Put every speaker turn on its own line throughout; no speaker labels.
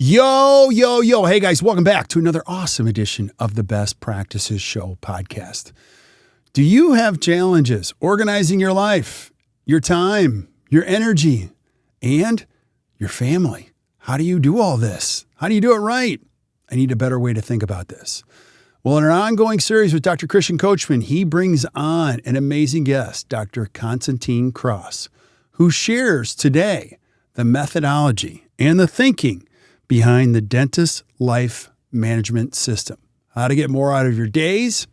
Yo, yo, yo. Hey, guys, welcome back to another awesome edition of the Best Practices Show podcast. Do you have challenges organizing your life, your time, your energy, and your family? How do you do all this? How do you do it right? I need a better way to think about this. Well, in our ongoing series with Dr. Coachman, he brings on an amazing guest, Dr. Konstantin Kross, who shares today the methodology and the thinking behind the dentist life management system. How to get more out of your days,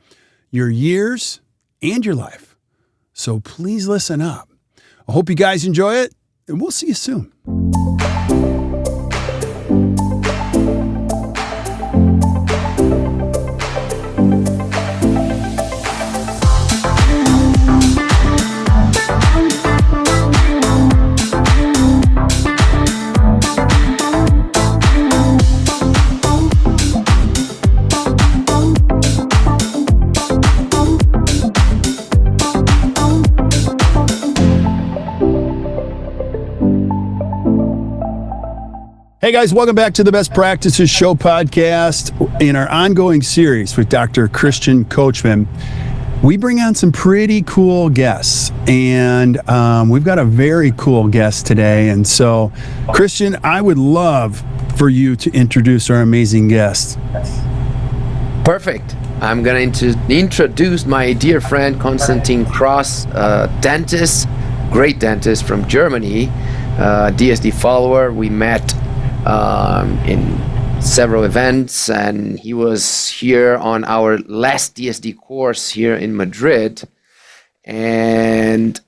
your years, and your life. So please listen up. I hope you guys enjoy it, and we'll see you soon. Hey guys, welcome back to the Best Practices Show podcast. In our ongoing series with Dr. Coachman, we bring on some pretty cool guests, and we've got a very cool guest today. And so, Christian, I would love for you to introduce our amazing guest.
Perfect. I'm going to introduce my dear friend Konstantin Kross, dentist, great dentist from Germany, DSD follower. We met in several events, and he was here on our last DSD course here in Madrid. And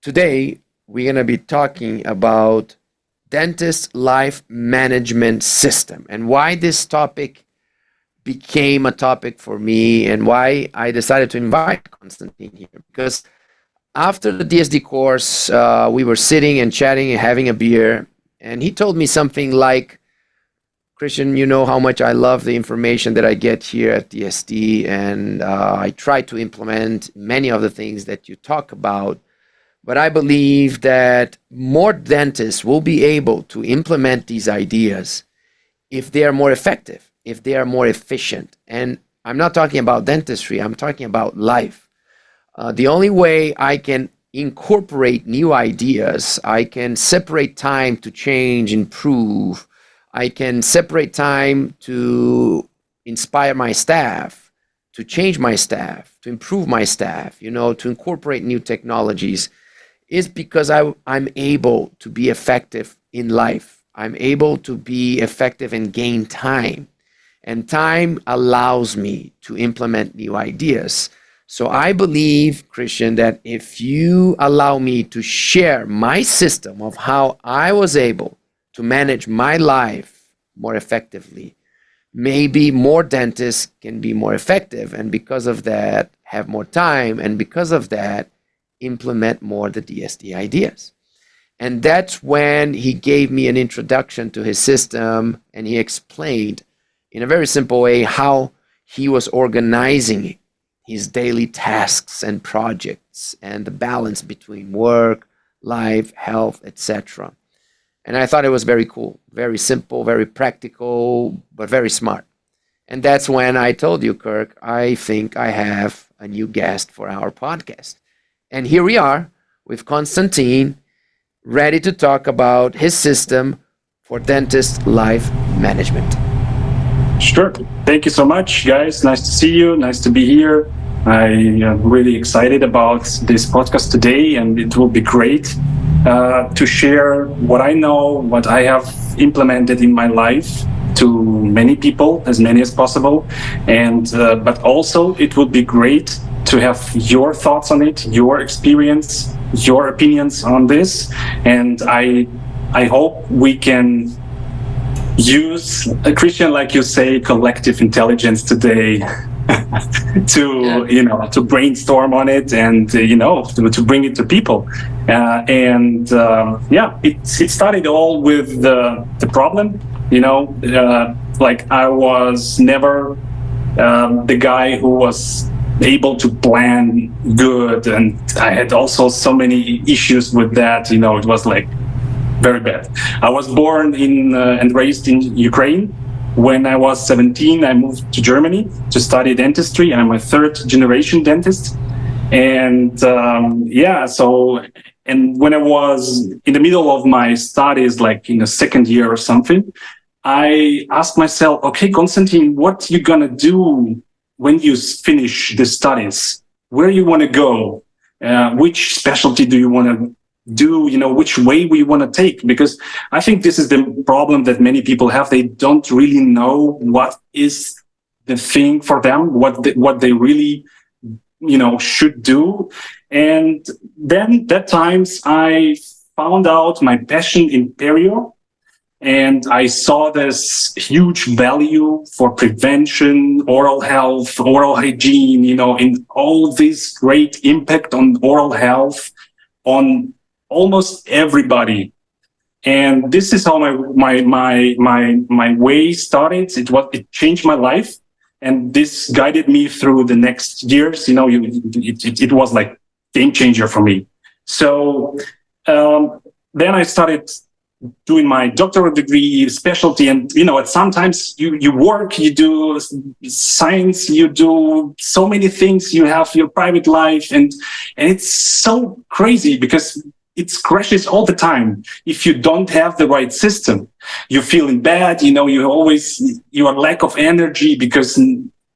today we're going to be talking about dentist life management system and why this topic became a topic for me and why I decided to invite Konstantin here. Because after the DSD course, we were sitting and chatting and having a beer. And he told me something like, Christian, you know how much I love the information that I get here at DSD, and I try to implement many of the things that you talk about. But I believe that more dentists will be able to implement these ideas if they are more effective, if they are more efficient. And I'm not talking about dentistry, I'm talking about life. The only way I can incorporate new ideas, I can separate time to change, improve. I can separate time to inspire my staff, to change my staff, to improve my staff, to incorporate new technologies, is because I'm able to be effective in life. I'm able to be effective and gain time. And time allows me to implement new ideas. So I believe, Christian, that if you allow me to share my system of how I was able to manage my life more effectively, maybe more dentists can be more effective, and because of that, have more time, and because of that, implement more the DSD ideas. And that's when he gave me an introduction to his system, and he explained in a very simple way how he was organizing his daily tasks and projects and the balance between work, life, health, etc. And I thought it was very cool, very simple, very practical, but very smart. And that's when I told you, Kirk, I think I have a new guest for our podcast. And here we are with Konstantin, ready to talk about his system for dentist life management.
Sure. Thank you so much, guys. Nice to see you. Nice to be here. I am really excited about this podcast today, and it will be great to share what I know, what I have implemented in my life to many people, as many as possible. And but also it would be great to have your thoughts on it, your experience, your opinions on this. And I hope we can use, Christian, like you say, collective intelligence today to brainstorm on it and to bring it to people. It started all with the problem. Like I was never the guy who was able to plan good, and I had also so many issues with that. It was like very bad. I was born in and raised in Ukraine. When I was 17, I moved to Germany to study dentistry. I'm a third generation dentist. And and when I was in the middle of my studies, like in the second year or something, I asked myself, okay, Konstantin, what you gonna do when you finish the studies? Where you want to go? Which specialty do you want to do? Which way we want to take? Because I think this is the problem that many people have. They don't really know what is the thing for them, what they really should do. And then at times I found out my passion in perio, and I saw this huge value for prevention, oral health, oral hygiene, in all this great impact on oral health on almost everybody. And this is how my way started. It changed my life. And this guided me through the next years. It was like game changer for me. So then I started doing my doctoral degree specialty, and sometimes you work, you do science, you do so many things, you have your private life, and it's so crazy because it crashes all the time. If you don't have the right system, you're feeling bad. Your lack of energy because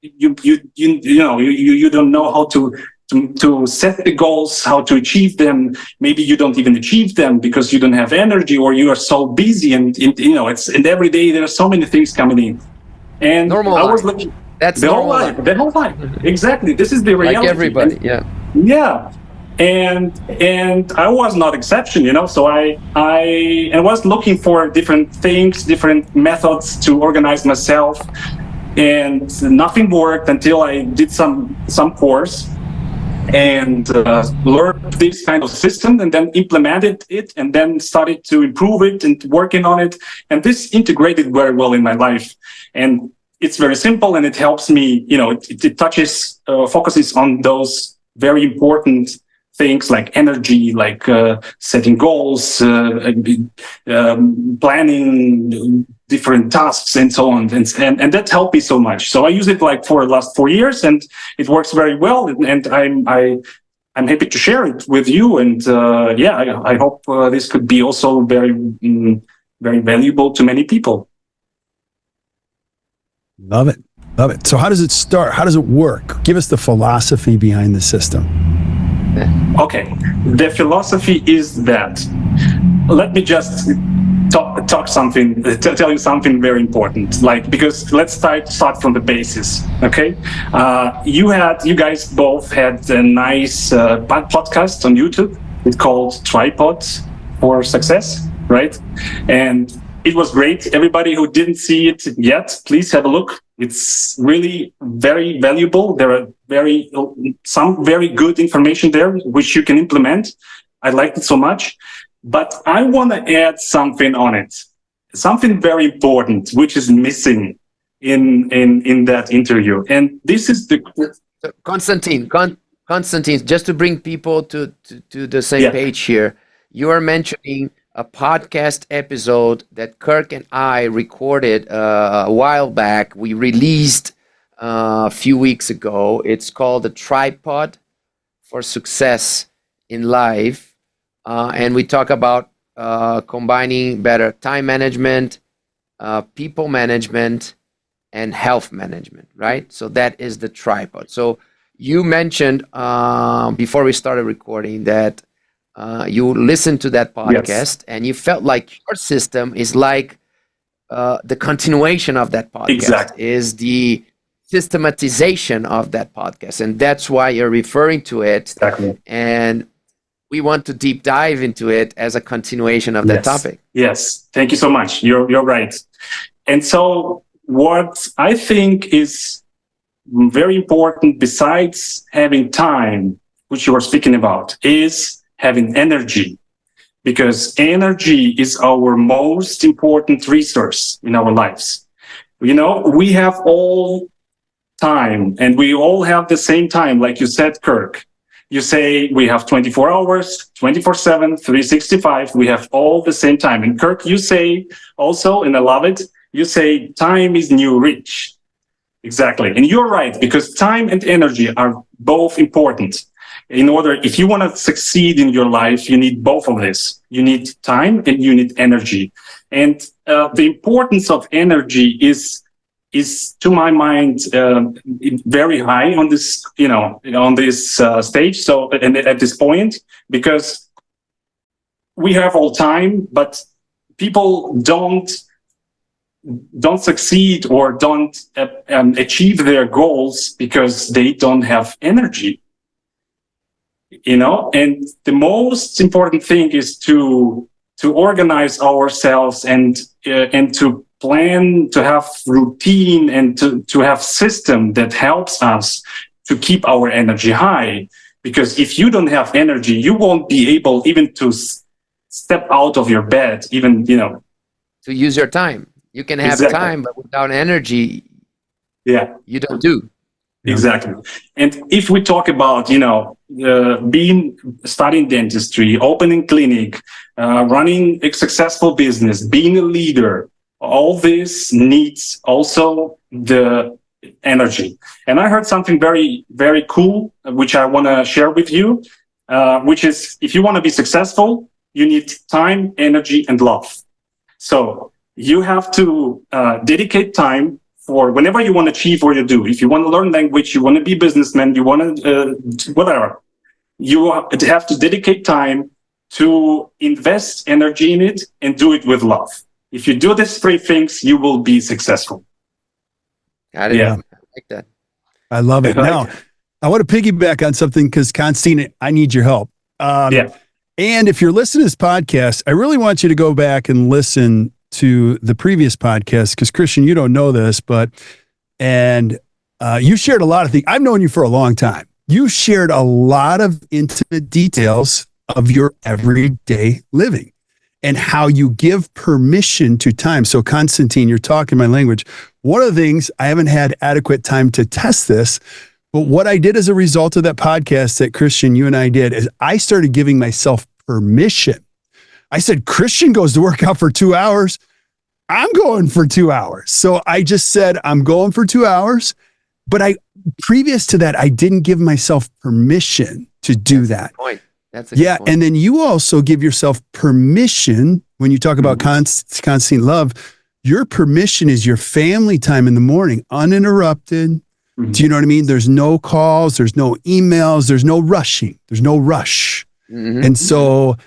you don't know how to set the goals, how to achieve them. Maybe you don't even achieve them because you don't have energy, or you are so busy, and every day there are so many things coming in. And
normal
I was
life.
looking
That's
the
normal
whole life, the whole life. Exactly. This is the reality.
Like everybody,
Yeah. And I was not exception, So I was looking for different things, different methods to organize myself, and nothing worked until I did some course and learned this kind of system, and then implemented it, and then started to improve it and working on it. And this integrated very well in my life. And it's very simple, and it helps me, it touches, focuses on those very important things like energy, like setting goals, planning different tasks, and so on. And that helped me so much. So I use it like for the last 4 years, and it works very well. And I'm happy to share it with you. And I hope this could be also very, very valuable to many people.
Love it. Love it. So how does it start? How does it work? Give us the philosophy behind the system.
Okay, the philosophy is that, let me just tell you something very important, because let's start from the basis. Okay, you guys both had a nice podcast on YouTube. It's called Tripod for Success, right? And it was great. Everybody who didn't see it yet, please have a look. It's really very valuable. There are some very good information there which you can implement. I liked it so much, but I want to add something on it, something very important which is missing in that interview. And this is
Konstantin, just to bring people to the same page here, you are mentioning a podcast episode that Kirk and I recorded a while back. We released a few weeks ago. It's called The Tripod for Success in Life. And we talk about combining better time management, people management, and health management, right? So that is the tripod. So you mentioned before we started recording that you listened to that podcast, and you felt like your system is like the continuation of that podcast, is the systematization of that podcast. And that's why you're referring to it.
Exactly.
And we want to deep dive into it as a continuation of that topic.
Yes. Thank you so much. You're right. And so what I think is very important, besides having time, which you were speaking about, is having energy, because energy is our most important resource in our lives. We have all time, and we all have the same time, like you said, Kirk. you say we have 24 hours, 24/7, 365. We have all the same time. And Kirk, you say also, and I love it, you say time is new rich. Exactly. And you're right, because time and energy are both important. If you want to succeed in your life, you need both of this. You need time and you need energy. And the importance of energy is to my mind very high on this, on this stage. So, and at this point, because we have all time, but people don't succeed or don't achieve their goals because they don't have energy. And the most important thing is to organize ourselves and to plan, to have routine, and to have system that helps us to keep our energy high. Because if you don't have energy, you won't be able even to step out of your bed, even,
to use your time. You can have
Exactly.
time, but without energy, you don't do.
Exactly. And if we talk about, studying dentistry, opening clinic, running a successful business, being a leader, all this needs also the energy. And I heard something very, very cool, which I want to share with you, which is, if you want to be successful, you need time, energy, and love. So you have to dedicate time for whenever you want to achieve what you do. If you want to learn language, you want to be a businessman, you want to, whatever, you have to dedicate time to invest energy in it and do it with love. If you do these three things, you will be successful.
Got it.
Yeah.
I like that.
I love it. Now, I want to piggyback on something because, Konstantin, I need your help. And if you're listening to this podcast, I really want you to go back and listen to the previous podcast, because Christian, you don't know this, and you shared a lot of things. I've known you for a long time. You shared a lot of intimate details of your everyday living and how you give permission to time. So, Konstantin, you're talking my language. One of the things, I haven't had adequate time to test this, but what I did as a result of that podcast that Christian, you and I did, is I started giving myself permission. I said, Christian goes to work out for 2 hours. I'm going for 2 hours. So I just said, I'm going for 2 hours. But previous to that, I didn't give myself permission to do that.
Point. That's a good point.
And then you also give yourself permission when you talk about constant love. Your permission is your family time in the morning, uninterrupted. Do you know what I mean? There's no calls, there's no emails, there's no rushing, there's no rush. And so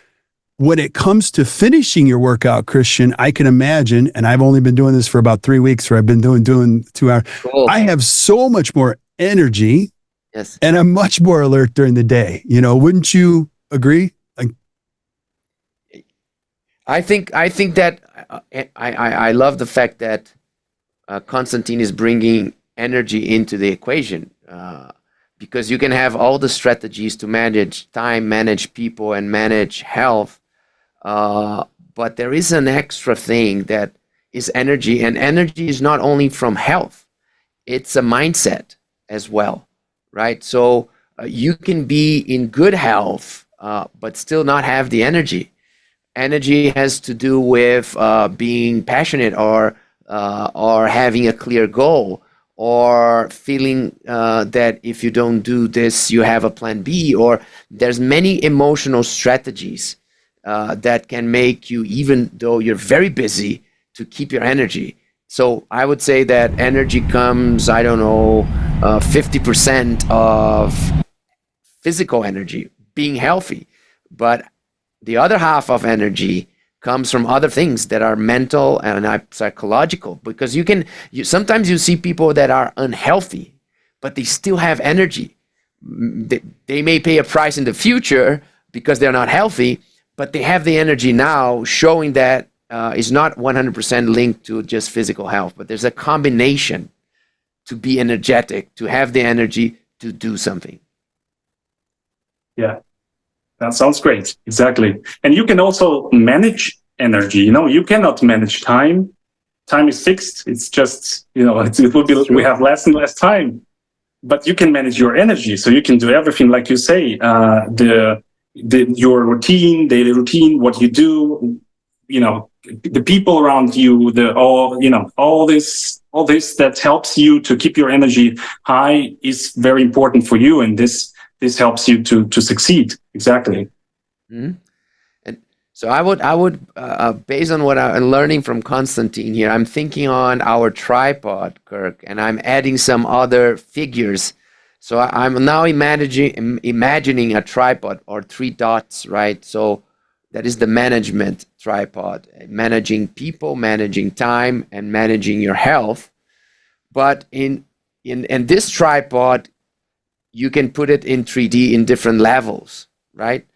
when it comes to finishing your workout, Christian, I can imagine, and I've only been doing this for about 3 weeks, where I've been doing 2 hours.
Cool.
I have so much more energy, and I'm much more alert during the day. Wouldn't you agree?
I think that I love the fact that Konstantin is bringing energy into the equation, because you can have all the strategies to manage time, manage people, and manage health, but there is an extra thing that is energy, and energy is not only from health, it's a mindset as well, right? So you can be in good health, but still not have the energy. Energy has to do with being passionate, or having a clear goal, or feeling that if you don't do this, you have a plan B, or there's many emotional strategies that can make you, even though you're very busy, to keep your energy. So I would say that energy comes, 50% of physical energy, being healthy, but the other half of energy comes from other things that are mental and psychological, because sometimes you see people that are unhealthy, but they still have energy. They may pay a price in the future because they're not healthy, but they have the energy now, showing that is not 100% linked to just physical health, but there's a combination to be energetic, to have the energy to do something.
Yeah. That sounds great. Exactly. And you can also manage energy. You cannot manage time. Time is fixed. It's just, it will be, we have less and less time. but you can manage your energy. So you can do everything, like you say, your routine, daily routine, what you do, the people around you, all this that helps you to keep your energy high is very important for you. And this helps you to succeed. Exactly.
Mm-hmm. And so I would, based on what I'm learning from Konstantin here, I'm thinking on our tripod, Kirk, and I'm adding some other figures. So I'm now imagining a tripod or 3 dots, right? So that is the management tripod, managing people, managing time, and managing your health. But in this tripod, you can put it in 3D in different levels, right?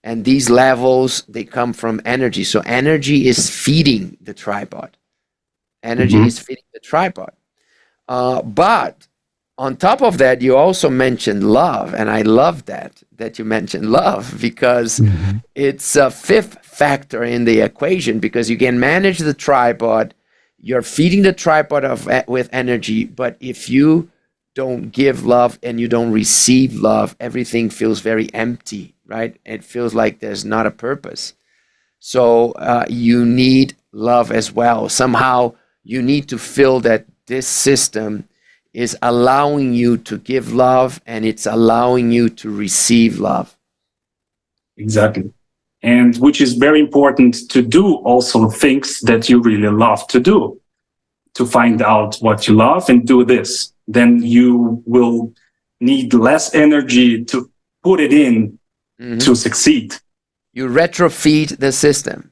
And these levels, they come from energy. So energy is feeding the tripod. Energy is feeding the tripod. But on top of that, you also mentioned love. And I love that you mentioned love, because it's a 5th factor in the equation, because you can manage the tripod. You're feeding the tripod with energy. But if you don't give love and you don't receive love, everything feels very empty, right? It feels like there's not a purpose. So you need love as well. Somehow you need to feel that this system is allowing you to give love, and it's allowing you to receive love.
Exactly. And which is very important to do also things that you really love to do, to find out what you love and do this. Then you will need less energy to put it in to succeed.
You retrofeed the system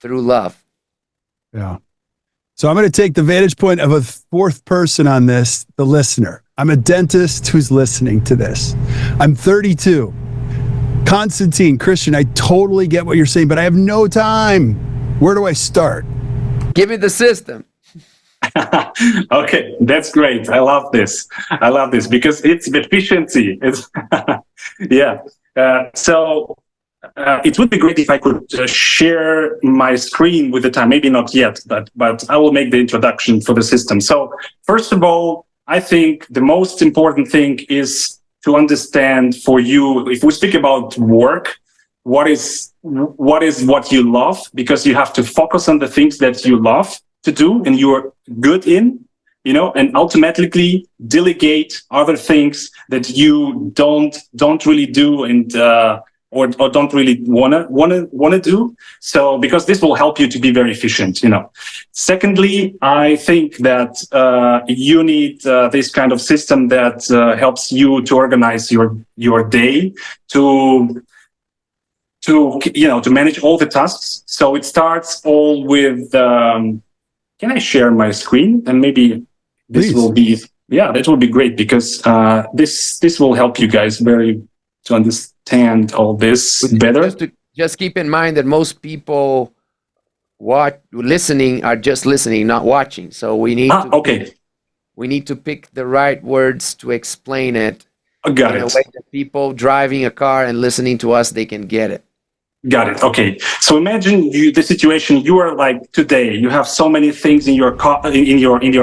through love.
Yeah. So I'm going to take the vantage point of a 4th person on this, the listener. I'm a dentist who's listening to this. I'm 32. Konstantin, Christian, I totally get what you're saying, but I have no time. Where do I start?
Give me the system.
Okay, that's great. I love this because it's efficiency. It's yeah. So it would be great if I could share my screen with the time. Maybe not yet, but I will make the introduction for the system. So first of all, I think the most important thing is to understand for you, if we speak about work, what is what you love, because you have to focus on the things that you love to do and you're good in, and automatically delegate other things that you don't really do and or don't really wanna do. So because this will help you to be very efficient, Secondly, I think that you need this kind of system that helps you to organize your day, to manage all the tasks. So it starts all with. Can I share my screen? And maybe this
Please.
will be, that will be great, because this will help you guys to understand all this better.
Just keep in mind that most people listening are just listening, not watching. So we need to pick the right words to explain it in a way that people driving a car and listening to us, they can get it.
Got it. Okay. So imagine the situation you are like today. You have so many things in your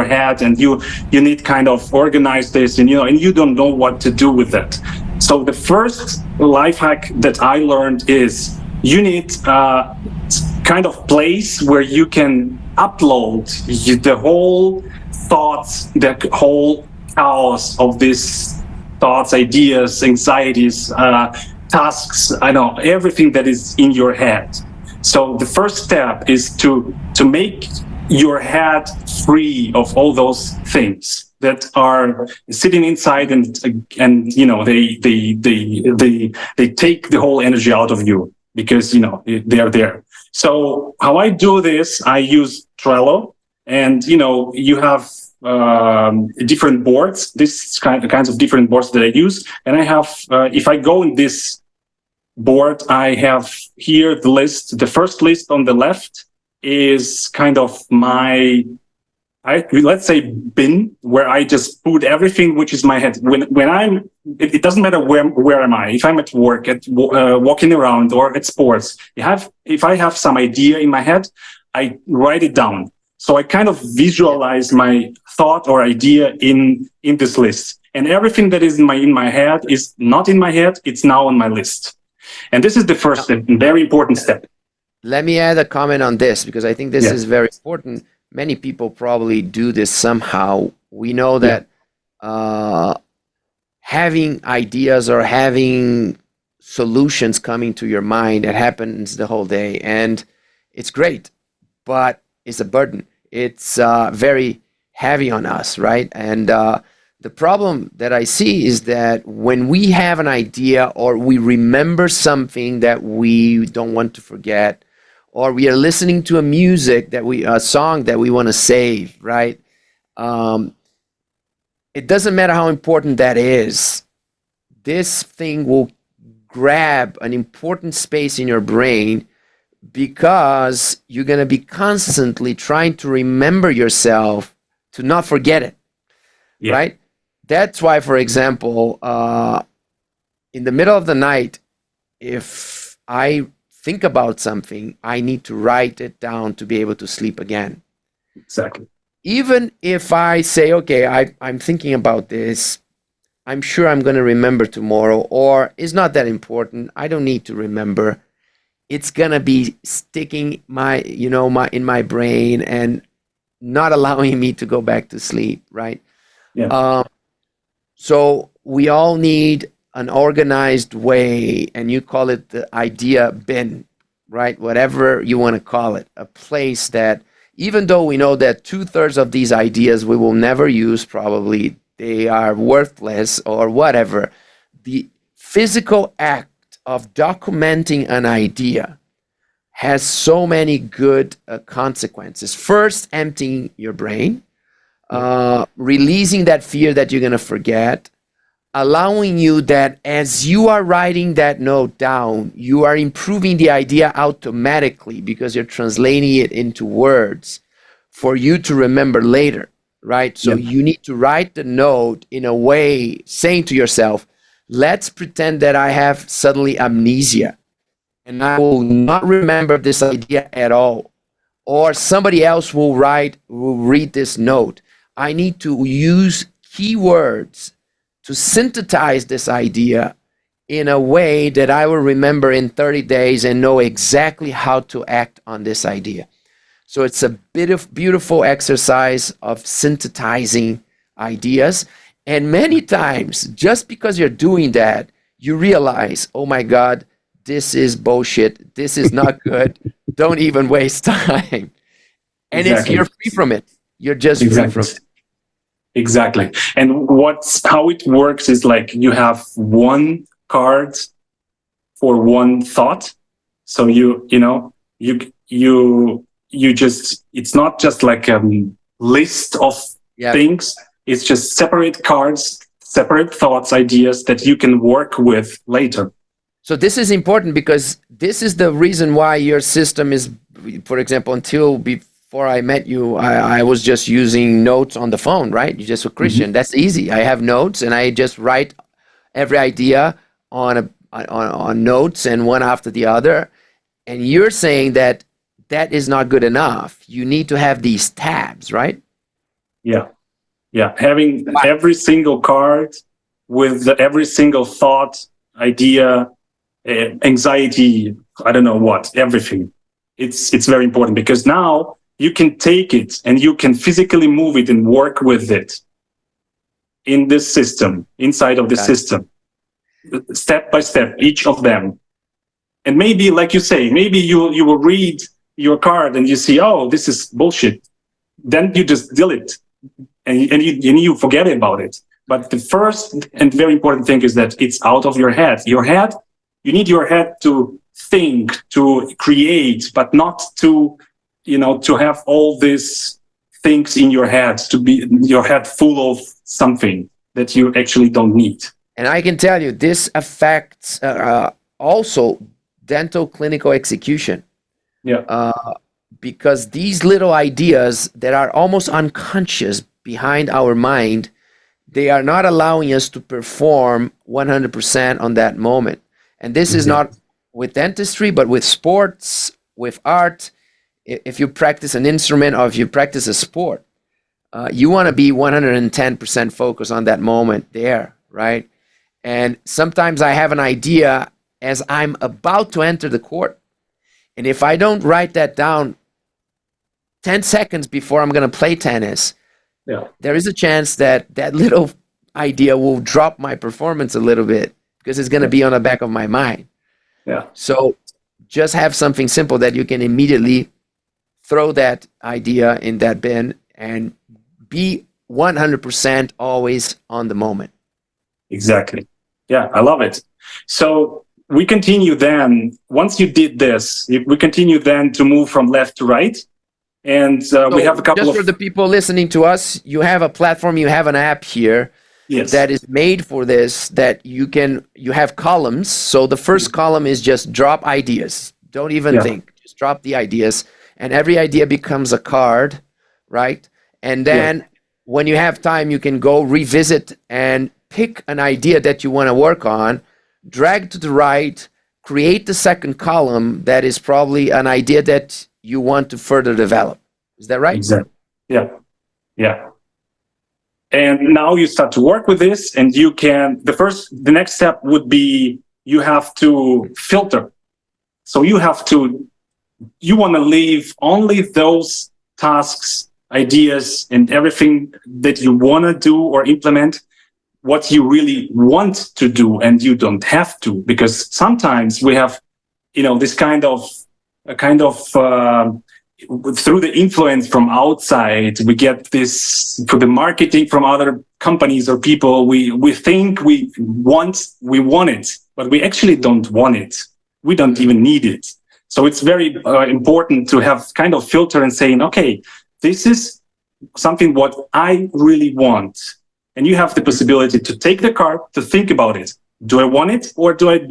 head, and you need kind of organize this, and you don't know what to do with it. So the first life hack that I learned is you need kind of place where you can upload the whole thoughts, the whole chaos of these thoughts, ideas, anxieties, tasks, everything that is in your head. So the first step is to make your head free of all those things that are sitting inside, and they take the whole energy out of you, because they are there. So how I do this, I use Trello, and you have different boards. This kinds of different boards that I use, and I have if I go in this board, I have here the list. The first list on the left is kind of my, let's say, bin, where I just put everything which is my head. When I'm, it doesn't matter where am I. If I'm at work, at walking around, or at sports, if I have some idea in my head, I write it down. So I kind of visualize my thought or idea in this list. And everything that is in my head is not in my head, it's now on my list. And this is the first step, very important step.
Let me add a comment on this, because I think this is very important. Many people probably do this somehow. We know that having ideas or having solutions coming to your mind, it happens the whole day, and it's great, but it's a burden. It's very heavy on us, right? And the problem that I see is that when we have an idea or we remember something that we don't want to forget, or we are listening to a song that we want to save, right? It doesn't matter how important that is. This thing will grab an important space in your brain because you're going to be constantly trying to remember yourself to not forget it, right? That's why, for example, in the middle of the night, if I think about something, I need to write it down to be able to sleep again.
Exactly.
Even if I say, okay, I'm thinking about this, I'm sure I'm going to remember tomorrow, or it's not that important, I don't need to remember. It's going to be sticking in my brain and not allowing me to go back to sleep, right?
Yeah.
So we all need an organized way, and you call it the idea bin, right? Whatever you want to call it, a place that, even though we know that 2/3 of these ideas we will never use, probably they are worthless or whatever, the physical act of documenting an idea has so many good consequences. First, emptying your brain, releasing that fear that you're going to forget, allowing you that as you are writing that note down, you are improving the idea automatically because you're translating it into words for you to remember later, right? So you need to write the note in a way saying to yourself, let's pretend that I have suddenly amnesia and I will not remember this idea at all. Or somebody else will read this note. I need to use keywords to synthesize this idea in a way that I will remember in 30 days and know exactly how to act on this idea. So it's a beautiful exercise of synthesizing ideas. And many times, just because you're doing that, you realize, oh my God, this is bullshit. This is not good. Don't even waste time. And you're free from it. You're just free from it.
Exactly. And how it works is like you have one card for one thought. So it's not just like a list of things. It's just separate cards, separate thoughts, ideas that you can work with later.
So this is important because this is the reason why your system is, for example, before I met you, I was just using notes on the phone, right? You're just a Christian. Mm-hmm. That's easy. I have notes and I just write every idea on notes and one after the other. And you're saying that is not good enough. You need to have these tabs, right?
Yeah. Yeah. Having every single card with every single thought, idea, anxiety, I don't know what, everything. It's very important because now you can take it and you can physically move it and work with it in this system, inside of the system, step by step, each of them. And maybe, like you say, maybe you will read your card and you see, oh, this is bullshit. Then you just delete and you forget about it. But the first and very important thing is that it's out of your head. You need your head to think, to create, but not to have all these things in your head, to be your head full of something that you actually don't need.
And I can tell you, this affects also dental clinical execution.
Yeah.
Because these little ideas that are almost unconscious behind our mind, they are not allowing us to perform 100% on that moment. And this is not with dentistry, but with sports, with art. If you practice an instrument or if you practice a sport, You want to be 110% focused on that moment there, right? And sometimes I have an idea as I'm about to enter the court. And if I don't write that down 10 seconds before I'm going to play tennis, there is a chance that that little idea will drop my performance a little bit because it's going to be on the back of my mind.
Yeah.
So just have something simple that you can immediately throw that idea in that bin and be 100% always on the moment.
Exactly. Yeah, I love it. So we continue then, once you did this, we continue then to move from left to right. And we have a couple
just for the people listening to us, you have a platform, you have an app here that is made for this, that you have columns. So the first column is just drop ideas. Don't even think, just drop the ideas. And every idea becomes a card, right? And then when you have time, you can go revisit and pick an idea that you want to work on, drag to the right, create the second column that is probably an idea that you want to further develop. Is that right?
Exactly. Yeah. Yeah. And now you start to work with this, and you can, the next step would be you have to filter. So you want to leave only those tasks, ideas, and everything that you want to do or implement, what you really want to do, and you don't have to, because sometimes we have, this kind of through the influence from outside, we get this through the marketing from other companies or people. We think we want it, but we actually don't want it. We don't even need it. So it's very important to have kind of filter and saying, okay, this is something what I really want. And you have the possibility to take the card, to think about it. Do I want it, or do I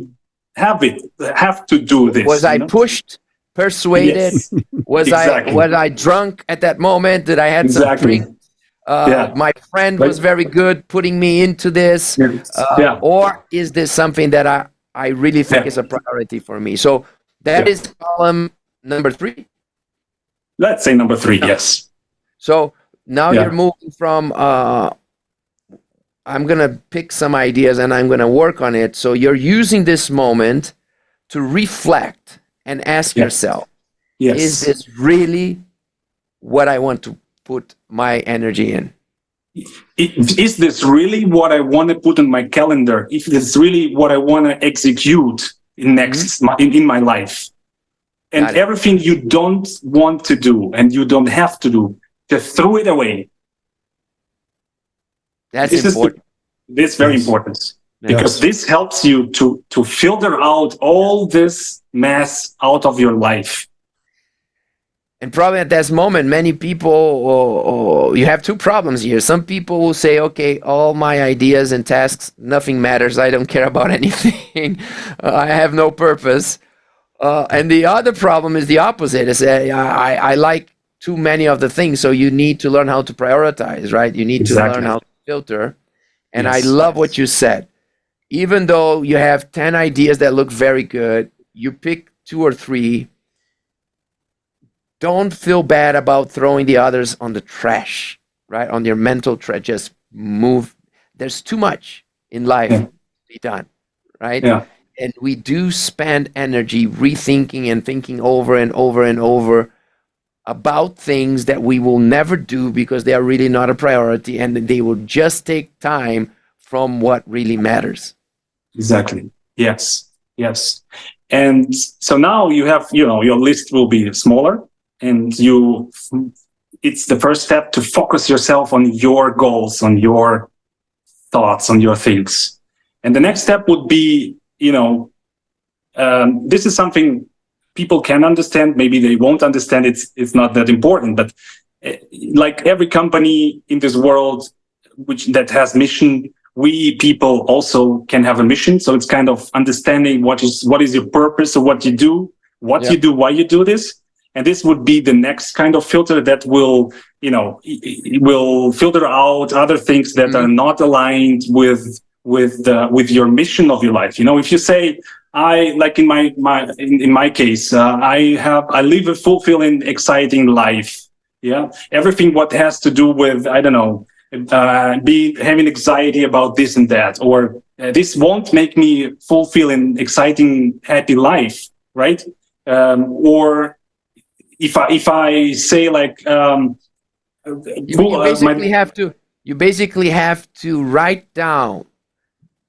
have to do this?
Was I pushed, persuaded?
Yes.
Was I drunk at that moment? Did I had some drink? My friend was very good putting me into this. Or is this something that I really think is a priority for me? So that is column number 3.
Let's say number 3, yes.
So now you're moving from, I'm going to pick some ideas and I'm going to work on it. So you're using this moment to reflect and ask yourself, is this really what I want to put my energy in?
Is this really what I want to put on my calendar? If it's really what I want to execute in my life? And everything you don't want to do and you don't have to do, just throw it away.
That's important.
This is very important, because this helps you to filter out all this mess out of your life.
And probably at this moment, many people, you have 2 problems here. Some people will say, okay, all my ideas and tasks, nothing matters. I don't care about anything. I have no purpose. And the other problem is the opposite. Is I like too many of the things. So you need to learn how to prioritize, right? You need to learn how to filter. And I love what you said. Even though you have 10 ideas that look very good, you pick 2 or 3. Don't feel bad about throwing the others on the trash, right? On your mental trash. Just move. There's too much in life to be done, right? Yeah. And we do spend energy rethinking and thinking over and over and over about things that we will never do because they are really not a priority, and they will just take time from what really matters.
Exactly. Yes. And so now you have, your list will be smaller, and it's the first step to focus yourself on your goals, on your thoughts, on your things. And the next step would be, this is something people can understand. Maybe they won't understand. It's not that important, but like every company in this world that has mission, we people also can have a mission. So it's kind of understanding what is your purpose of what you do, you do, why you do this. And this would be the next kind of filter that will, it will filter out other things that are not aligned with your mission of your life. If you say, in my case, I live a fulfilling, exciting life, Yeah, everything what has to do with, I don't know, having anxiety about this and that, or this won't make me fulfill an exciting, happy life, right? Or if I say like,
you basically have to write down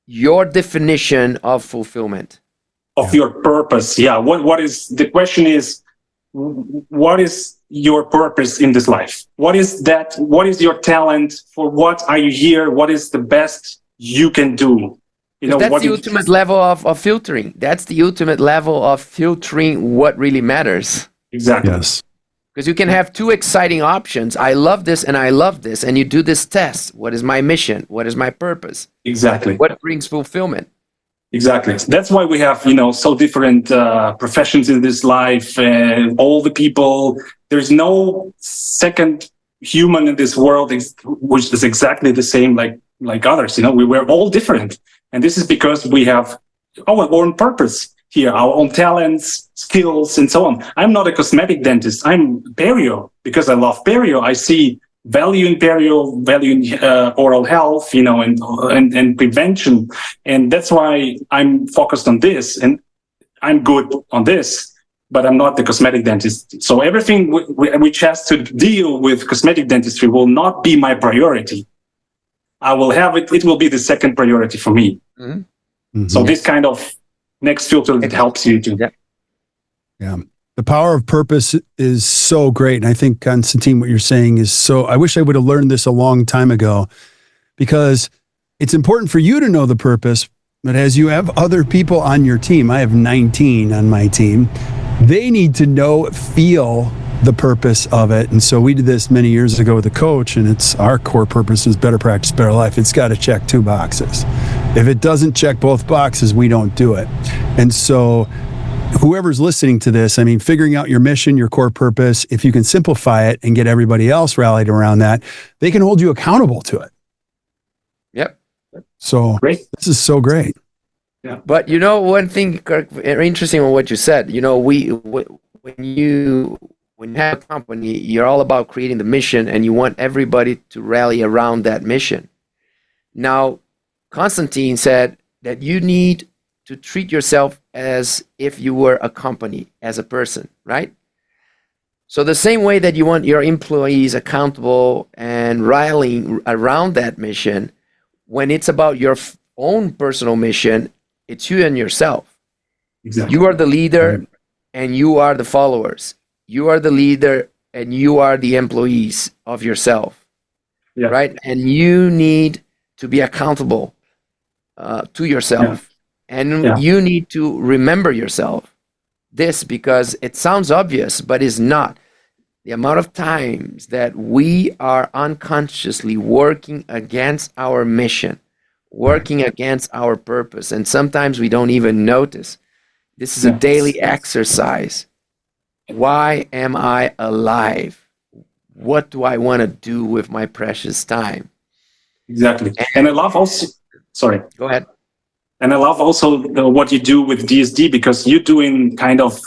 your definition of fulfillment,
of your purpose. Yeah. What is the question is, what is your purpose in this life? What is that? What is your talent? For what are you here? What is the best you can do?
That's the ultimate level of filtering. That's the ultimate level of filtering what really matters.
Exactly.
Yes.
Because you can have two exciting options. I love this and I love this. And you do this test. What is my mission? What is my purpose?
Exactly.
What brings fulfillment?
Exactly. That's why we have, so different professions in this life, and all the people. There's no second human in this world which is exactly the same like others. We're all different, and this is because we have our own purpose here, our own talents, skills, and so on. I'm not a cosmetic dentist. I'm perio because I love perio. I see value in perio, value in oral health, and prevention. And that's why I'm focused on this, and I'm good on this, but I'm not the cosmetic dentist. So everything which has to deal with cosmetic dentistry will not be my priority. I will have it. It will be the second priority for me.
Mm-hmm.
Mm-hmm.
So this kind of next filter, it helps you to.
Yeah. The power of purpose is so great. And I think, Konstantin, what you're saying is so, I wish I would have learned this a long time ago, because it's important for you to know the purpose, but as you have other people on your team, I have 19 on my team, they need to feel the purpose of it. And so we did this many years ago with a coach, and it's our core purpose is better practice, better life. It's got to check 2 boxes. If it doesn't check both boxes, we don't do it. And so whoever's listening to this, figuring out your mission, your core purpose, if you can simplify it and get everybody else rallied around that, they can hold you accountable to it.
Yep.
So
great.
This is so great.
Yeah. But one thing, Kirk, interesting on what you said, when you have a company, you're all about creating the mission and you want everybody to rally around that mission. Now, Konstantin said that you need to treat yourself as if you were a company, as a person, right? So the same way that you want your employees accountable and rallying around that mission, when it's about your own personal mission, it's you and yourself.
Exactly.
You are the leader and you are the followers. You are the leader and you are the employees of yourself, right? And you need to be accountable to yourself. And you need to remember yourself this, because it sounds obvious, but it's not. The amount of times that we are unconsciously working against our mission, working against our purpose, and sometimes we don't even notice. This is a daily exercise. Why am I alive? What do I want to do with my precious time?
Exactly. And I love also, sorry.
Go ahead.
And I love also what you do with DSD, because you're doing kind of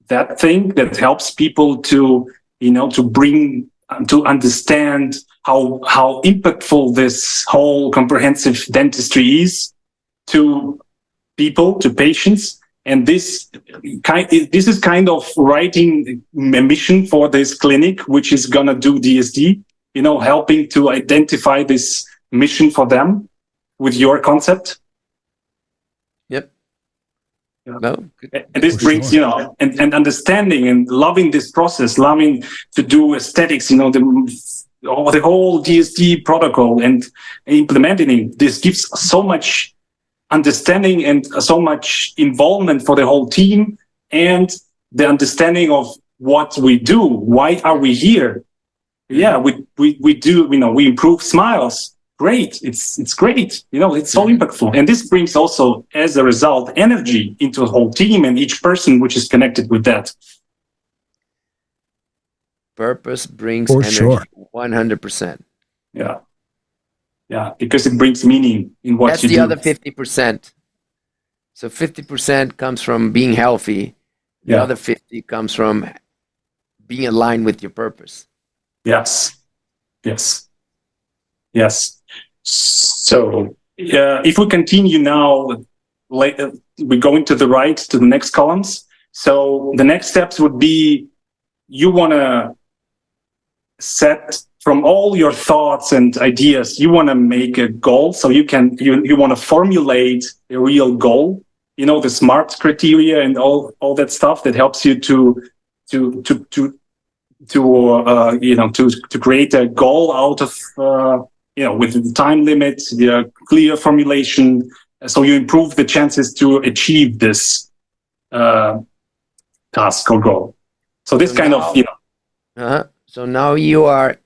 that thing that helps people to, to bring, to understand how impactful this whole comprehensive dentistry is to people, to patients. And this is kind of writing a mission for this clinic, which is going to do DSD, helping to identify this mission for them with your concept.
Yep. No.
And this brings, and understanding and loving this process, loving to do aesthetics, the whole DSD protocol and implementing it. This gives so much understanding and so much involvement for the whole team, and the understanding of what we do. Why are we here? Yeah, we do, we improve smiles. Great. It's great. It's so impactful. And this brings also, as a result, energy into the whole team and each person which is connected with that.
Purpose brings energy, 100%.
Yeah. Yeah, because it brings meaning in what you do.
That's the other 50%. So 50% comes from being healthy. The other 50 comes from being aligned with your purpose.
Yes. Yes. Yes. So if we continue now, we go into the right to the next columns. So the next steps would be you want to set from all your thoughts and ideas, you want to make a goal. So you want to formulate a real goal, the SMART criteria and all that stuff that helps you to create a goal out of, with the time limit, the clear formulation. So you improve the chances to achieve this task or goal. So this
So now you are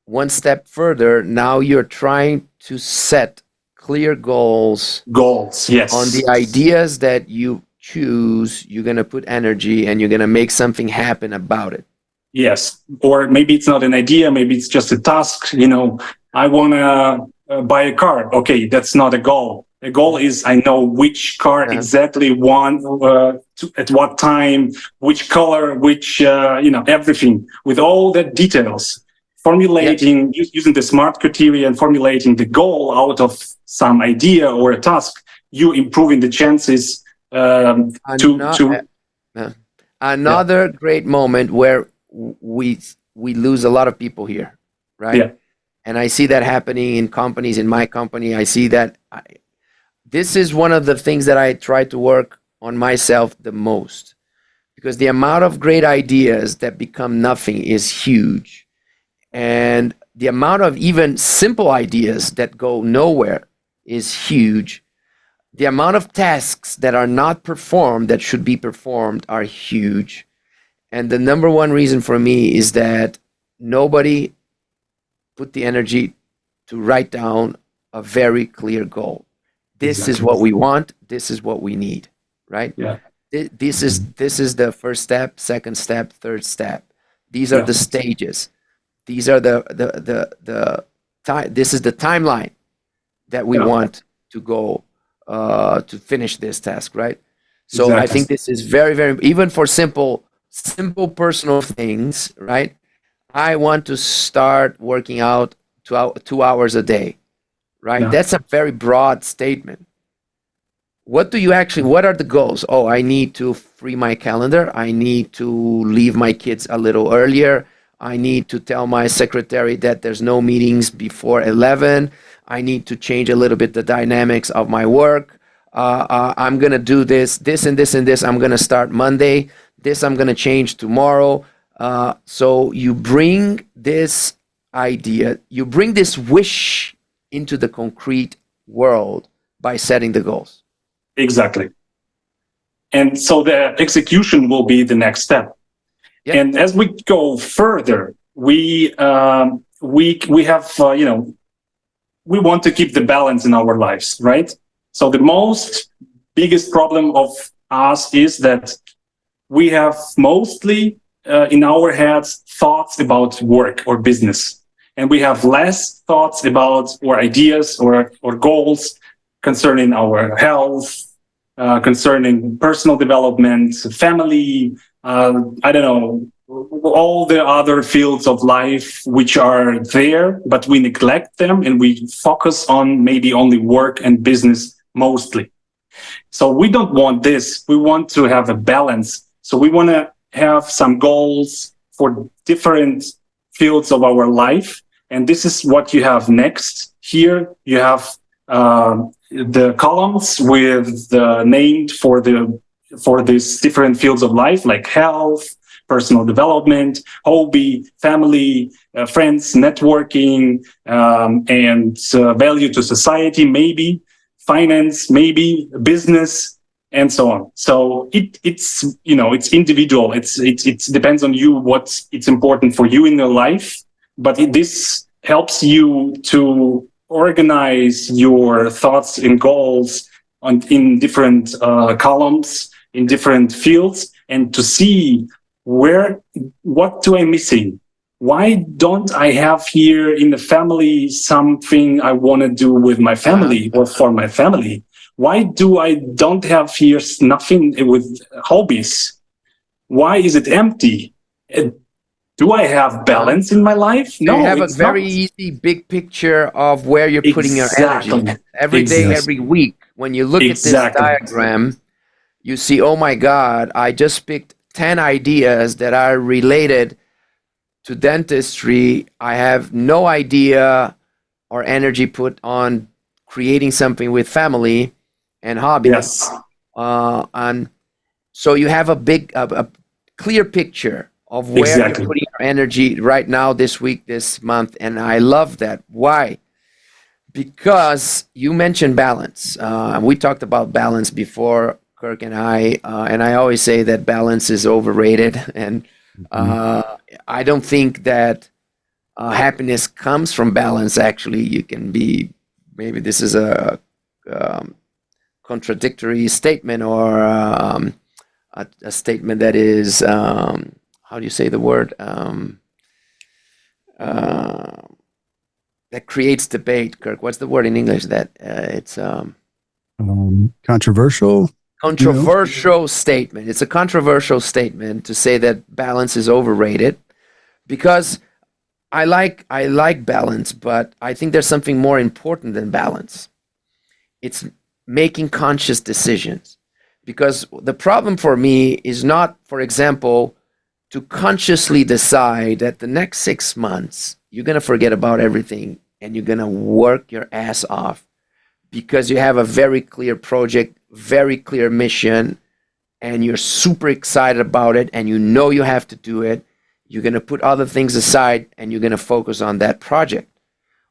one step further. Now you're trying to set clear goals.
Goals, yes.
On the ideas that you choose, you're going to put energy and you're going to make something happen about it.
Yes. Or maybe it's not an idea. Maybe it's just a task. I want to buy a car. Okay, that's not a goal. A goal is I know which car exactly at what time, which color, which, everything with all the details. Formulating, using the SMART criteria and formulating the goal out of some idea or a task, you improving the chances
Another great moment where we lose a lot of people here, right?
Yeah.
And I see that happening in companies, in my company. I see that. This is one of the things that I try to work on myself the most, because the amount of great ideas that become nothing is huge. And the amount of even simple ideas that go nowhere is huge. The amount of tasks that are not performed that should be performed are huge. And the number one reason for me is that nobody put the energy to write down a very clear goal. This is what we want. This is what we need, right?
Yeah.
This is the first step, second step, third step. These are the stages. These are the time. This is the timeline that we want to go to finish this task, right? So I think this is very, very, even for simple personal things, right? I want to start working out 2 hours a day, right? Yeah. That's a very broad statement. What are the goals? Oh, I need to free my calendar. I need to leave my kids a little earlier. I need to tell my secretary that there's no meetings before 11. I need to change a little bit the dynamics of my work. I'm going to do this, and this, and this. I'm going to start Monday. This I'm going to change tomorrow. So you bring this idea, you bring this wish into the concrete world by setting the goals.
Exactly. And so the execution will be the next step. Yep. And as we go further, we have, we want to keep the balance in our lives, right? So the biggest problem of us is that we have mostly in our heads thoughts about work or business, and we have less thoughts about or ideas or goals concerning our health, concerning personal development, family, I don't know, all the other fields of life which are there, but we neglect them and we focus on maybe only work and business mostly. So we don't want this. We want to have a balance. So we want to have some goals for different fields of our life. And this is what you have next. Here you have the columns with named for these different fields of life, like health, personal development, hobby, family, friends, networking, and value to society, maybe finance, maybe business, and so on. So it's individual. It depends on you it's important for you in your life. But this helps you to organize your thoughts and goals in different columns, in different fields, and to see what am I missing? Why don't I have here in the family something I want to do with my family or for my family? Why do I don't have here nothing with hobbies? Why is it empty? Do I have balance in my life? No,
you have a
it's
very
not.
easy big picture of where you're putting your energy.
Exactly.
Every day,
Exactly.
every week, when you look at this
Exactly.
diagram, you see, oh my God, I just picked 10 ideas that are related to dentistry. I have no idea or energy put on creating something with family and hobby.
Yes.
And so you have a clear picture of where
Exactly.
you're putting your energy right now, this week, this month. And I love that. Why? Because you mentioned balance. We talked about balance before, Kirk and I always say that balance is overrated. And I don't think that happiness comes from balance. Actually, you can be, maybe this is a contradictory statement, or a statement that is, how do you say the word? That creates debate, Kirk. What's the word in English? That it's
controversial.
Controversial statement. It's a controversial statement to say that balance is overrated, because I like balance, but I think there's something more important than balance. It's making conscious decisions. Because the problem for me is not, for example, to consciously decide that the next 6 months you're going to forget about everything and you're going to work your ass off because you have a very clear project, very clear mission, and you're super excited about it and you know you have to do it. You're going to put other things aside and you're going to focus on that project.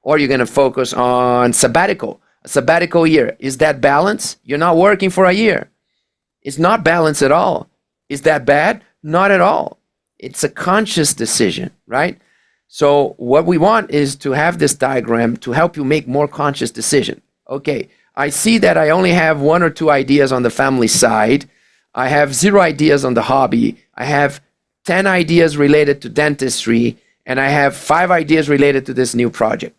Or you're going to focus on a sabbatical year. Is that balance? You're not working for a year. It's not balance at all. Is that bad? Not at all. It's a conscious decision, right? So what we want is to have this diagram to help you make more conscious decision. Okay, I see that I only have 1 or 2 ideas on the family side. I have 0 ideas on the hobby. I have 10 ideas related to dentistry, and I have 5 ideas related to this new project.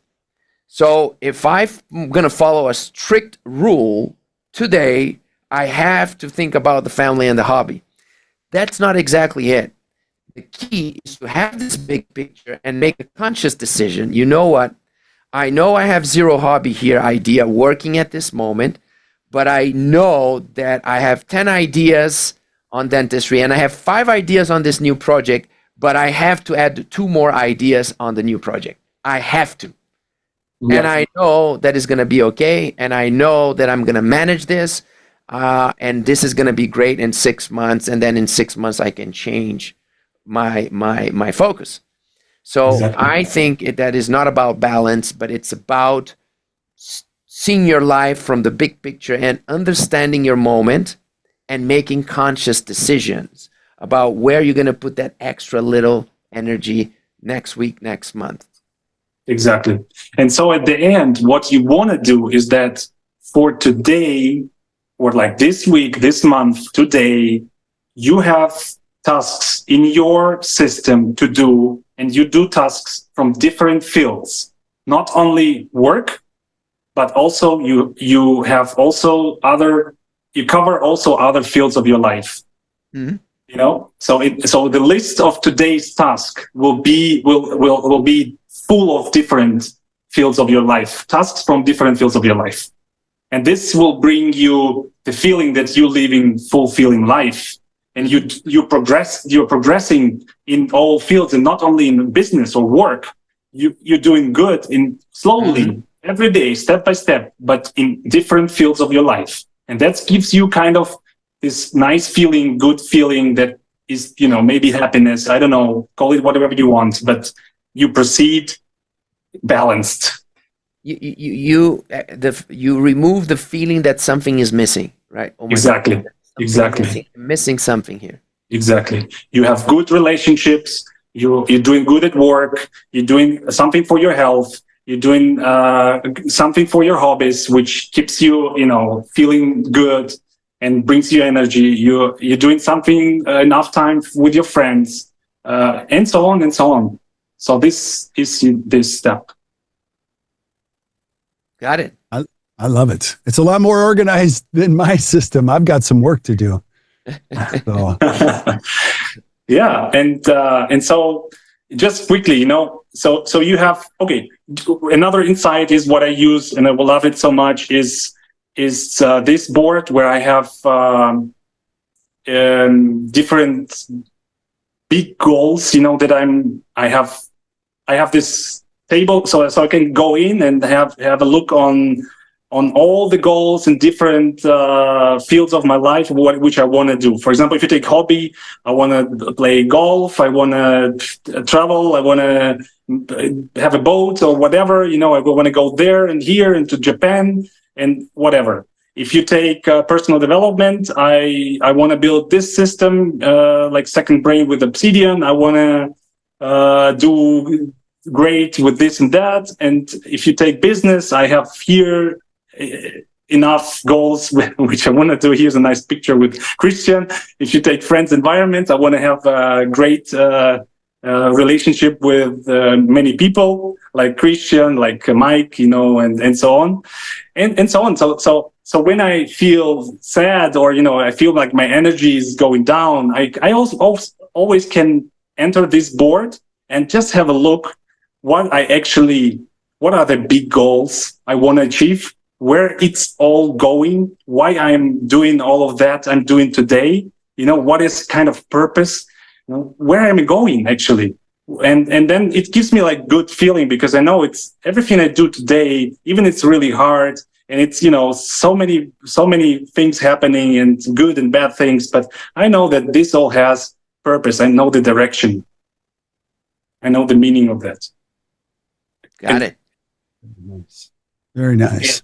So if I'm going to follow a strict rule today, I have to think about the family and the hobby. That's not exactly it. The key is to have this big picture and make a conscious decision. You know what? I know I have 0 hobby here idea working at this moment, but I know that I have 10 ideas on dentistry and I have 5 ideas on this new project, but I have to add 2 more ideas on the new project. I have to. Yeah. And I know that is going to be okay. And I know that I'm going to manage this. And this is going to be great in 6 months. And then in 6 months, I can change my focus. So exactly. I think that is not about balance, but it's about seeing your life from the big picture and understanding your moment and making conscious decisions about where you're going to put that extra little energy next week, next month.
Exactly. And so at the end, what you want to do is that for today, or like this week, this month, today, you have tasks in your system to do, and you do tasks from different fields, not only work, but also you have also you cover also other fields of your life. Mm-hmm. You know, so the list of today's task will be full of different fields of your life, tasks from different fields of your life. And this will bring you the feeling that you live in fulfilling life, and you're progressing in all fields, and not only in business or work. You're doing good in slowly, mm-hmm. every day, step by step, but in different fields of your life. And that gives you kind of this nice feeling, good feeling that is, you know, maybe happiness. I don't know, call it whatever you want, but you proceed balanced.
You remove the feeling that something is missing, right? Oh my
exactly.
God,
exactly.
Missing something here.
Exactly. You have good relationships. You're doing good at work. You're doing something for your health. You're doing something for your hobbies, which keeps you, you know, feeling good and brings you energy. You're doing something enough time with your friends, and so on and so on. So this is this step.
Got it.
I love it. It's a lot more organized than my system. I've got some work to do. So.
Yeah, and so just quickly, so you have, okay, another insight is what I use, and I will love it so much, is this board where I have different big goals, that I have this table, so I can go in and have a look on all the goals in different fields of my life, which I want to do. For example, if you take hobby, I want to play golf, I want to travel, I want to have a boat or whatever, I want to go there and here and to Japan and whatever. If you take personal development, I want to build this system, like Second Brain with Obsidian. I want to do great with this and that. And if you take business, I have here enough goals, which I want to do. Here's a nice picture with Christian. If you take friends, environment, I want to have a great relationship with many people, like Christian, like Mike, and so on, and so on. So when I feel sad, or I feel like my energy is going down, I also always can enter this board and just have a look what are the big goals I want to achieve, where it's all going, why I'm doing all of that I'm doing today, what is kind of purpose, where am I going actually? And then it gives me like good feeling, because I know it's everything I do today, even it's really hard, and it's, so many things happening, and good and bad things, but I know that this all has purpose. I know the direction. I know the meaning of that.
Got it.
Nice. Very nice.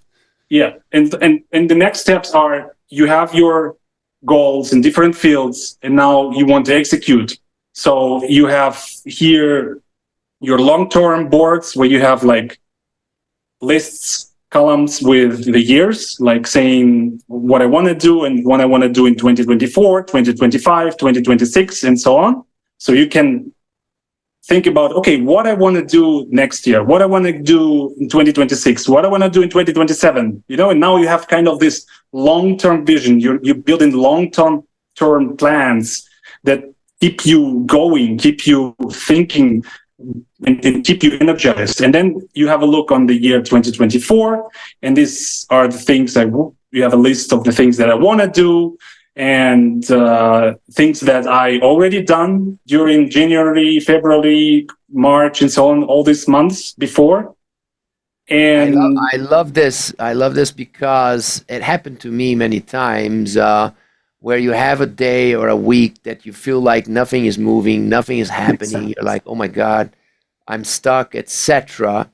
Yeah. And the next steps are, you have your goals in different fields, and now you want to execute. So you have here your long-term boards, where you have like lists, columns with the years, like saying what I want to do and what I want to do in 2024, 2025, 2026, and so on. So you can think about, okay, what I want to do next year, what I want to do in 2026, what I want to do in 2027, and now you have kind of this long-term vision. You're building long-term plans that keep you going, keep you thinking, and keep you energized. And then you have a look on the year 2024, and these are the things you have a list of the things that I want to do, and things that I already done during January, February, March, and so on, all these months before. And
I love this. I love this because it happened to me many times, where you have a day or a week that you feel like nothing is moving, nothing is happening.
Exactly.
You're like, oh my God, I'm stuck, etc.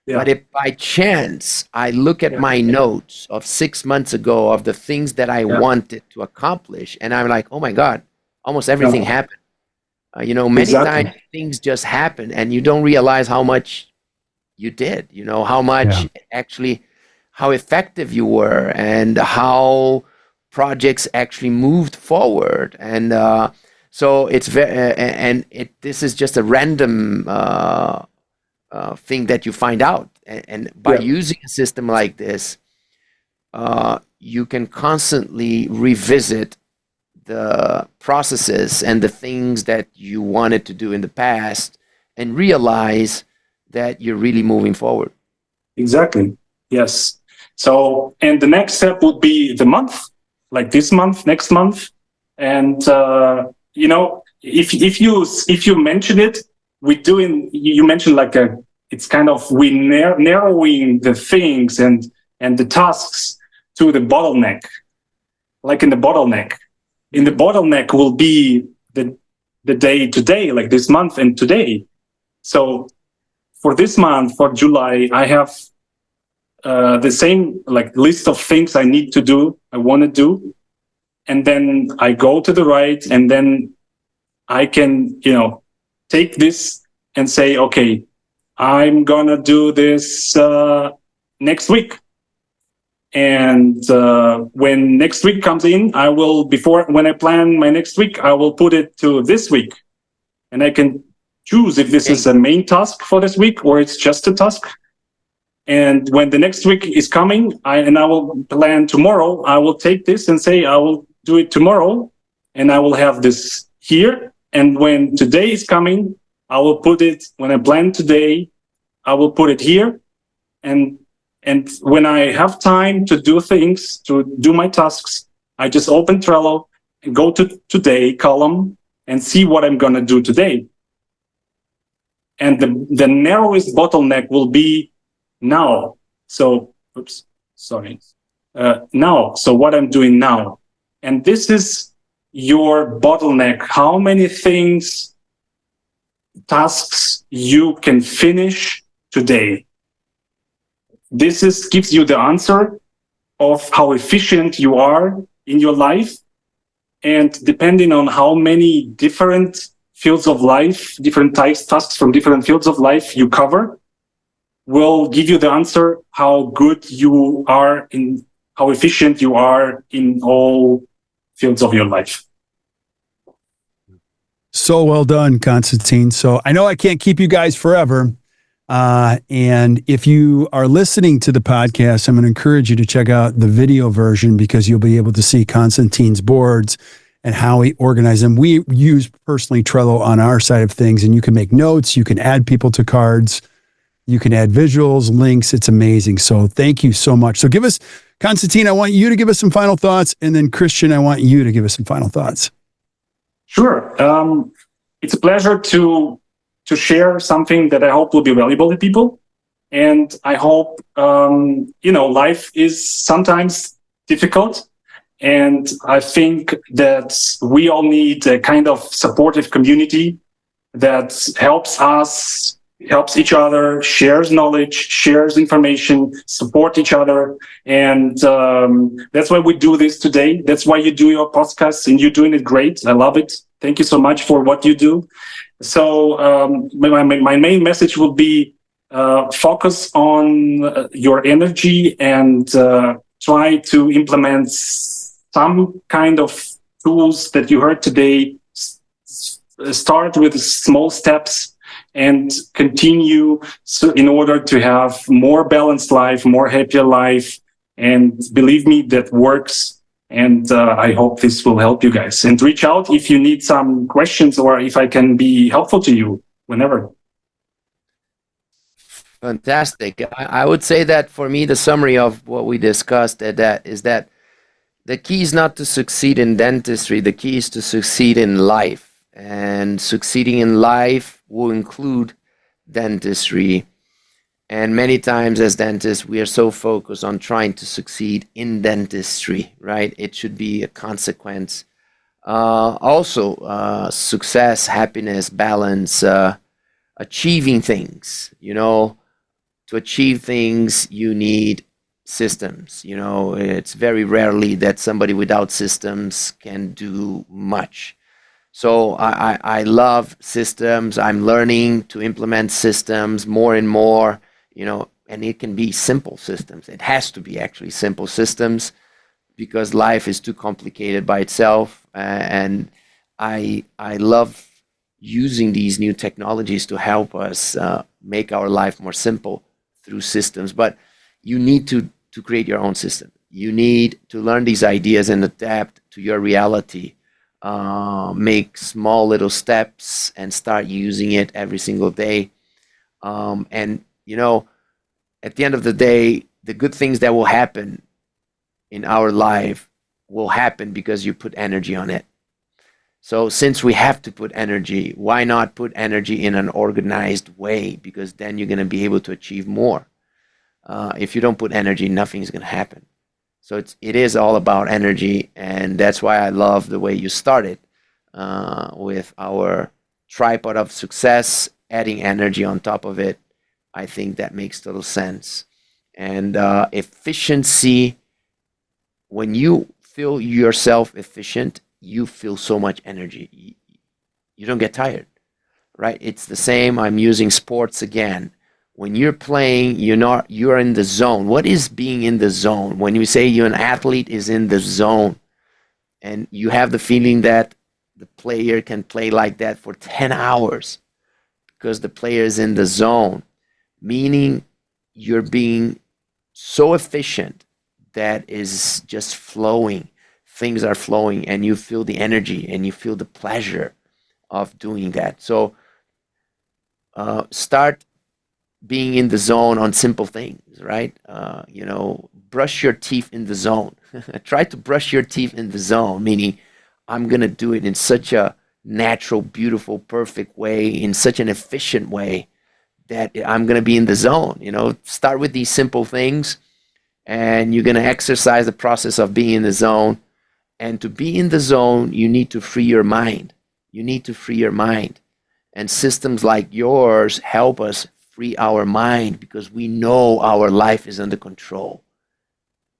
Yeah.
But if by chance I look at my notes of 6 months ago of the things that I wanted to accomplish, and I'm like, oh my God, almost everything happened. Many times things just happen, and you don't realize how much you did, how much actually, how effective you were, and how projects actually moved forward. And so it's this is just a random thing that you find out, and by using a system like this, you can constantly revisit the processes and the things that you wanted to do in the past, and realize that you're really moving forward.
Exactly. Yes. So, and the next step would be the month, like this month, next month, and if you mention it, you mentioned like it's kind of narrowing the things and the tasks to the bottleneck, like in the bottleneck will be the day today, like this month and today. So for this month, for July, I have the same like list of things I need to do, I want to do, and then I go to the right, and then I can take this and say, okay, I'm gonna do this next week. And when next week comes in, when I plan my next week, I will put it to this week, and I can choose if this is a main task for this week or it's just a task. And when the next week is coming, I will plan tomorrow, I will take this and say, I will do it tomorrow, and I will have this here. And when today is coming, I will put it when I plan today. I will put it here, and when I have time to do things, to do my tasks, I just open Trello and go to today column and see what I'm gonna do today. And the narrowest bottleneck will be now. So, now. So what I'm doing now, and this is your bottleneck. How many tasks you can finish today? This gives you the answer of how efficient you are in your life. And depending on how many different fields of life, different tasks from different fields of life you cover, will give you the answer how good you are in, how efficient you are in all fields of your life.
So well done, Konstantin. So I know I can't keep you guys forever. And if you are listening to the podcast, I'm going to encourage you to check out the video version because you'll be able to see Konstantin's boards and how he organized them. We use personally Trello on our side of things, and you can make notes, you can add people to cards, you can add visuals, links. It's amazing. So thank you so much. So give us, Konstantin, I want you to give us some final thoughts. And then Christian, I want you to give us some final thoughts.
Sure. It's a pleasure to share something that I hope will be valuable to people. And I hope, life is sometimes difficult. And I think that we all need a kind of supportive community that helps each other, shares knowledge, shares information, support each other. And that's why we do this today. That's why you do your podcast, and you're doing it great. I love it. Thank you so much for what you do. So my main message will be focus on your energy and try to implement some kind of tools that you heard today. Start with small steps and continue in order to have more balanced life, more happier life. And believe me, that works. And I hope this will help you guys. And reach out if you need some questions or if I can be helpful to you whenever.
Fantastic. I would say that for me, the summary of what we discussed is that the key is not to succeed in dentistry. The key is to succeed in life. And succeeding in life will include dentistry. And many times as dentists, we are so focused on trying to succeed in dentistry, right? It should be a consequence. Also, success, happiness, balance, achieving things. To achieve things, you need systems. It's very rarely that somebody without systems can do much. So I love systems. I'm learning to implement systems more and more, and it can be simple systems. It has to be actually simple systems because life is too complicated by itself. And I love using these new technologies to help us make our life more simple through systems. But you need to create your own system. You need to learn these ideas and adapt to your reality. Make small little steps and start using it every single day. At the end of the day, the good things that will happen in our life will happen because you put energy on it. So since we have to put energy, why not put energy in an organized way? Because then you're going to be able to achieve more. If you don't put energy, nothing's going to happen. So it is all about energy, and that's why I love the way you started with our tripod of success, adding energy on top of it. I think that makes total sense. And efficiency, when you feel yourself efficient, you feel so much energy. You don't get tired, right? It's the same. I'm using sports again. When you're playing, you're in the zone. What is being in the zone? When you say you're an athlete is in the zone, and you have the feeling that the player can play like that for 10 hours because the player is in the zone, meaning you're being so efficient that is just flowing. Things are flowing, and you feel the energy and you feel the pleasure of doing that. So start being in the zone on simple things, right? Brush your teeth in the zone. Try to brush your teeth in the zone, meaning I'm going to do it in such a natural, beautiful, perfect way, in such an efficient way that I'm going to be in the zone. Start with these simple things, and you're going to exercise the process of being in the zone. And to be in the zone, you need to free your mind. You need to free your mind. And systems like yours help us free our mind because we know our life is under control.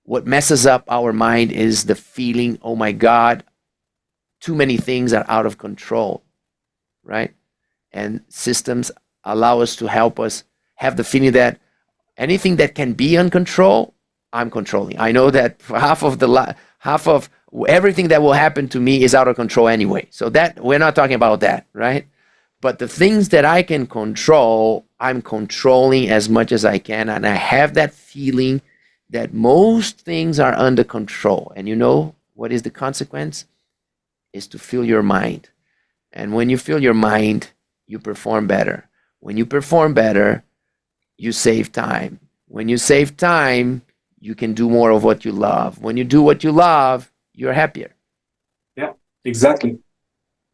What messes up our mind is the feeling, oh my God, too many things are out of control, right? And systems allow us to help us have the feeling that anything that can be in control, I'm controlling. I know that half of everything that will happen to me is out of control anyway. So that we're not talking about that, right? But the things that I can control, I'm controlling as much as I can. And I have that feeling that most things are under control. And you know what is the consequence? Is to fill your mind. And when you fill your mind, you perform better. When you perform better, you save time. When you save time, you can do more of what you love. When you do what you love, you're happier.
Yeah, exactly.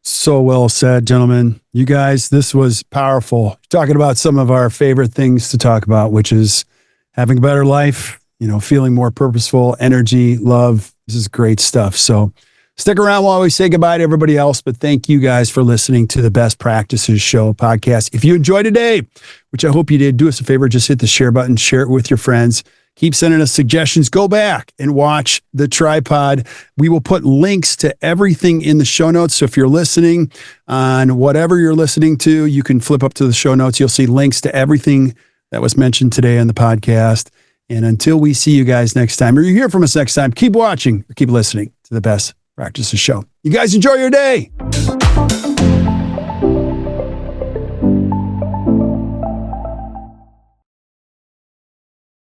So well said, gentlemen. You guys, this was powerful. Talking about some of our favorite things to talk about, which is having a better life, feeling more purposeful, energy, love. This is great stuff. So stick around while we say goodbye to everybody else. But thank you guys for listening to the Best Practices Show podcast. If you enjoyed today, which I hope you did, do us a favor, just hit the share button, share it with your friends. Keep sending us suggestions. Go back and watch the tripod. We will put links to everything in the show notes. So if you're listening on whatever you're listening to, you can flip up to the show notes. You'll see links to everything that was mentioned today on the podcast. And until we see you guys next time, or you hear from us next time, keep watching or keep listening to the Best Practices Show. You guys enjoy your day.